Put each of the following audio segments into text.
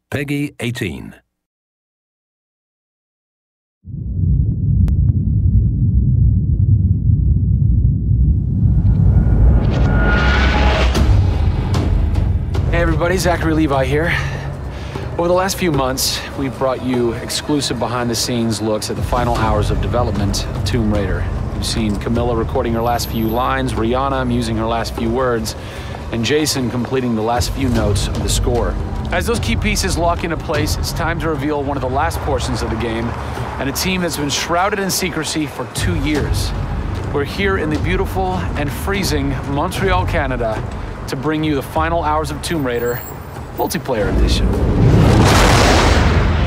Peggy 18. Hey everybody, Zachary Levi here. Over the last few months, we've brought you exclusive behind-the-scenes looks at the final hours of development of Tomb Raider. You've seen Camilla recording her last few lines, Rihanna musing her last few words, and Jason completing the last few notes of the score. As those key pieces lock into place, it's time to reveal one of the last portions of the game, and a team that's been shrouded in secrecy for 2 years. We're here in the beautiful and freezing Montreal, Canada, to bring you the final hours of Tomb Raider multiplayer edition.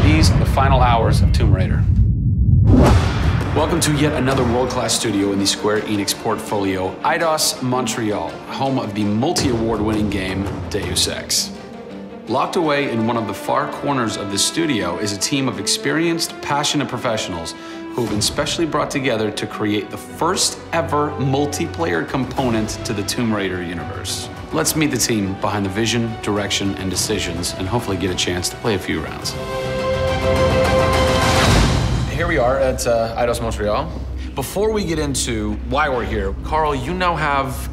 These are the final hours of Tomb Raider. Welcome to yet another world-class studio in the Square Enix portfolio, Eidos Montreal, home of the multi-award-winning game Deus Ex. Locked away in one of the far corners of the studio is a team of experienced, passionate professionals who have been specially brought together to create the first ever multiplayer component to the Tomb Raider universe. Let's meet the team behind the vision, direction, and decisions, and hopefully get a chance to play a few rounds. Here we are at Eidos Montreal. Before we get into why we're here, Carl, you now have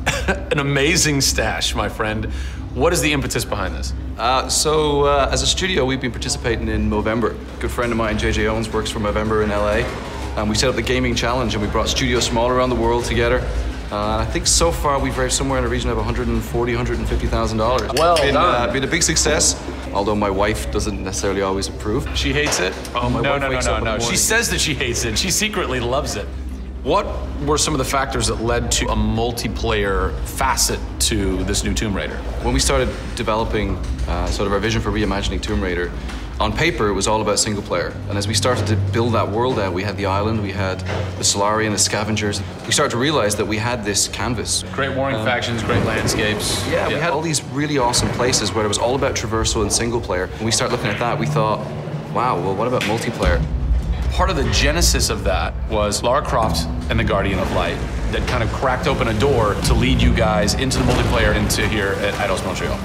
an amazing stash, my friend. What is the impetus behind this? As a studio, we've been participating in Movember. A good friend of mine, JJ Owens, works for Movember in LA. And we set up the gaming challenge, and we brought studios from all around the world together. I think so far we've raised somewhere in the region of $140,000, $150,000. Well done. Been a big success, although my wife doesn't necessarily always approve. She hates it? Oh, my wife wakes up in the morning. She says that she hates it. She secretly loves it. What were some of the factors that led to a multiplayer facet to this new Tomb Raider? When we started developing sort of our vision for reimagining Tomb Raider, on paper, it was all about single player. And as we started to build that world out, we had the island, we had the Solarian, the scavengers. We started to realize that we had this canvas. Great warring factions, great landscapes. Yeah, we had all these really awesome places where it was all about traversal and single player. When we started looking at that, we thought, wow, well, what about multiplayer? Part of the genesis of that was Lara Croft and the Guardian of Light that kind of cracked open a door to lead you guys into the multiplayer into here at Eidos Montreal.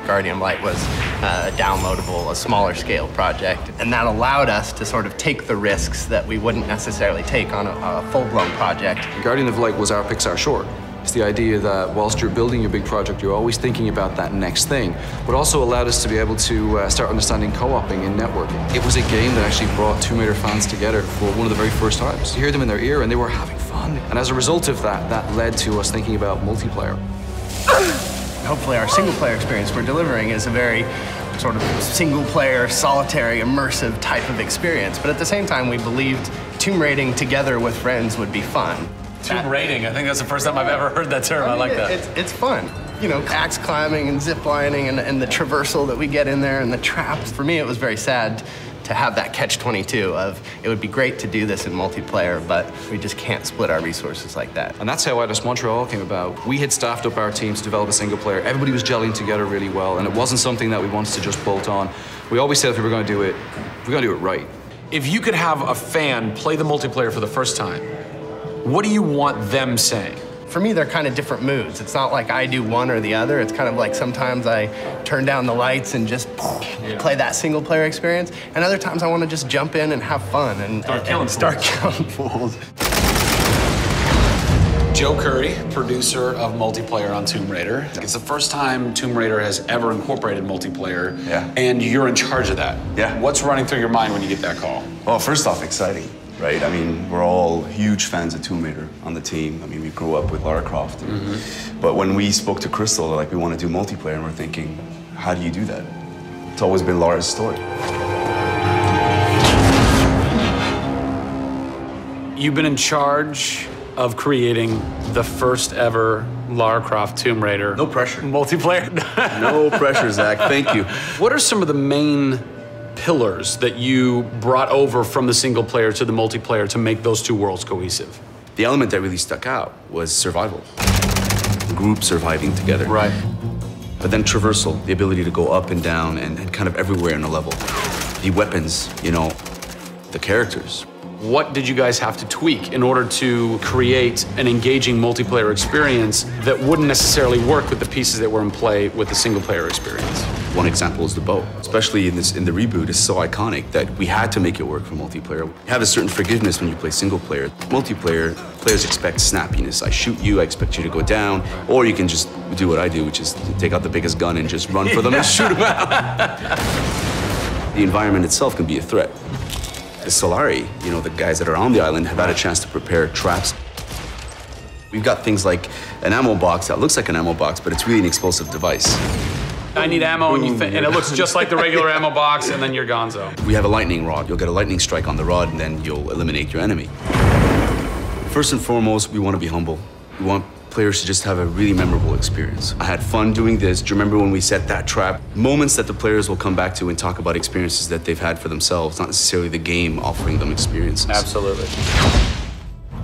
Guardian of Light was a downloadable, a smaller scale project, and that allowed us to sort of take the risks that we wouldn't necessarily take on a full-blown project. Guardian of Light was our Pixar short. It's the idea that whilst you're building your big project, you're always thinking about that next thing, but also allowed us to be able to start understanding co-oping and networking. It was a game that actually brought Tomb Raider fans together for one of the very first times. You hear them in their ear and they were having fun. And as a result of that, that led to us thinking about multiplayer. Hopefully our single-player experience we're delivering is a very sort of single-player, solitary, immersive type of experience. But at the same time, we believed tomb raiding together with friends would be fun. Tomb raiding, I think that's the first time I've ever heard that term. I like that. It's fun. You know, axe climbing and zip lining and the traversal that we get in there and the traps. For me, it was very sad to have that catch-22 of, it would be great to do this in multiplayer, but we just can't split our resources like that. And that's how Eidos Montreal came about. We had staffed up our teams to develop a single player. Everybody was gelling together really well, and it wasn't something that we wanted to just bolt on. We always said if we were going to do it, we're going to do it right. If you could have a fan play the multiplayer for the first time, what do you want them saying? For me, they're kind of different moods. It's not like I do one or the other. It's kind of like sometimes I turn down the lights and just play that single player experience. And other times I want to just jump in and have fun and start killing fools. Joe Curry, producer of multiplayer on Tomb Raider. It's the first time Tomb Raider has ever incorporated multiplayer, and you're in charge of that. Yeah. What's running through your mind when you get that call? Well, first off, exciting, right? I mean, we're all huge fans of Tomb Raider on the team. I mean, we grew up with Lara Croft. But when we spoke to Crystal, like, we want to do multiplayer, and we're thinking, how do you do that? It's always been Lara's story. You've been in charge of creating the first ever Lara Croft Tomb Raider. No pressure. Multiplayer. No pressure, Zach. Thank you. What are some of the main pillars that you brought over from the single player to the multiplayer to make those two worlds cohesive? The element that really stuck out was survival. Group surviving together. Right. But then traversal, the ability to go up and down and kind of everywhere in a level. The weapons, you know, the characters. What did you guys have to tweak in order to create an engaging multiplayer experience that wouldn't necessarily work with the pieces that were in play with the single player experience? One example is the bow. Especially in the reboot, it's so iconic that we had to make it work for multiplayer. You have a certain forgiveness when you play single player. Multiplayer, players expect snappiness. I shoot you, I expect you to go down, or you can just do what I do, which is take out the biggest gun and just run for them and shoot them out. The environment itself can be a threat. The Solari, you know, the guys that are on the island have had a chance to prepare traps. We've got things like an ammo box that looks like an ammo box, but it's really an explosive device. I need ammo, and it looks just like the regular ammo box, and then you're gonzo. We have a lightning rod. You'll get a lightning strike on the rod, and then you'll eliminate your enemy. First and foremost, we want to be humble. We want players to just have a really memorable experience. I had fun doing this. Do you remember when we set that trap? Moments that the players will come back to and talk about experiences that they've had for themselves, not necessarily the game offering them experiences. Absolutely.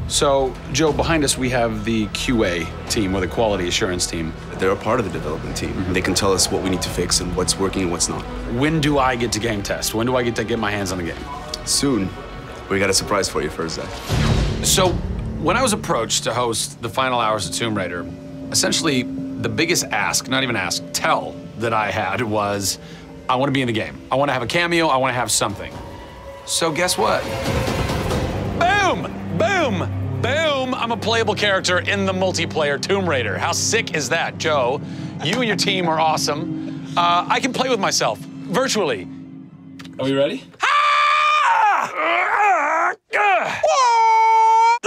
So, Joe, behind us we have the QA team, or the quality assurance team. They're a part of the development team. Mm-hmm. They can tell us what we need to fix and what's working and what's not. When do I get to game test? When do I get to get my hands on the game? Soon. We got a surprise for you first, Zach. So, when I was approached to host the final hours of Tomb Raider, essentially the biggest ask, not even ask, tell that I had was, I want to be in the game. I want to have a cameo, I want to have something. So guess what? Boom! Boom! Boom! I'm a playable character in the multiplayer Tomb Raider. How sick is that, Joe? You and your team are awesome. I can play with myself, virtually. Are we ready?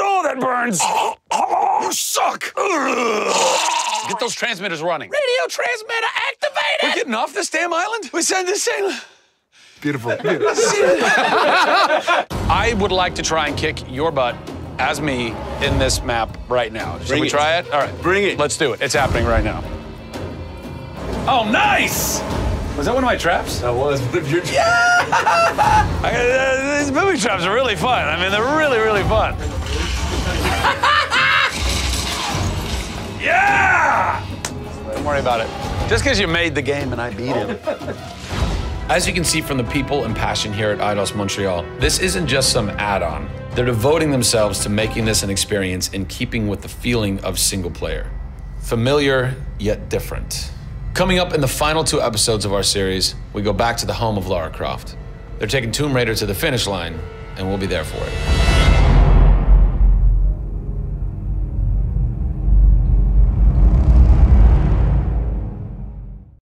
Oh, that burns! You suck! Get those transmitters running. Radio transmitter activated! We're getting off this damn island? We send this in. Beautiful. I would like to try and kick your butt as me in this map right now. Should we try it? All right. Bring it. Let's do it. It's happening right now. Oh, nice! Was that one of my traps? That was one of your traps. Yeah! These movie traps are really fun. I mean, they're really, really fun. Yeah! Don't worry about it. Just because you made the game and I beat it. As you can see from the people and passion here at Eidos Montreal, this isn't just some add-on. They're devoting themselves to making this an experience in keeping with the feeling of single player. Familiar, yet different. Coming up in the final 2 episodes of our series, we go back to the home of Lara Croft. They're taking Tomb Raider to the finish line, and we'll be there for it.